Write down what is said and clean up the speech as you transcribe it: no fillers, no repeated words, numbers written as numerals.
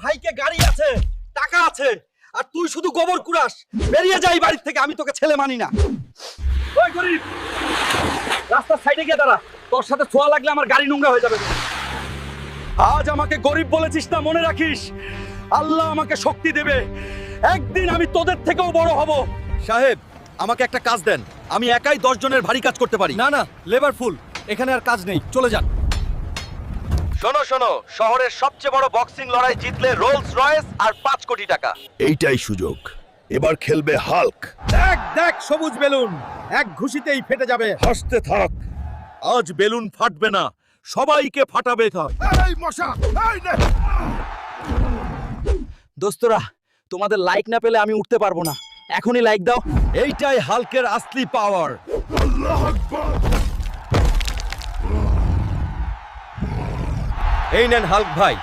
ভাইকে গাড়ি আছে, টাকা আছে, আর তুই শুধু গোবর কুড়াস। বেরিয়ে যাই বাড়ি থেকে, আমি তোকে ছেলে মানি না। ওই গরিব, রাস্তার সাইডে গিয়ে দাঁড়া, তোর সাথে ছোঁয়া লাগলে আমার গাড়ি নোংরা হয়ে যাবে। আজ আমাকে গরিব বলেছিস না, মনে রাখিস আল্লাহ আমাকে শক্তি দেবে, একদিন আমি তোদের থেকেও বড় হব। সাহেব, আমাকে একটা কাজ দেন, আমি একাই 10 জনের ভারী কাজ করতে পারি। না না, লেবার ফুল, এখানে আর কাজ নেই, চলে যান। শোনো শোনো, শহরের সবচেয়ে বড় বক্সিং লড়াই জিতলে রোলস রয়েস আর 5 কোটি টাকা। এইটাই সুযোগ, এবার খেলবে হাল্ক। দেখ দেখ সবুজ বেলুন, এক ঘুষিতেই ফেটে যাবে। হাসতে থাক, আজ বেলুন ফাটবে না, সবাইকে ফাটাবে। থাক এই মশা, এই নে। দোস্তরা, তোমাদের লাইক না পেলে আমি উঠতে পারবো না, এখনই লাইক দাও। এইটাই হাল্কের আসলি পাওয়ার। আল্লাহু আকবার। এই নেন হাল্ক ভাই,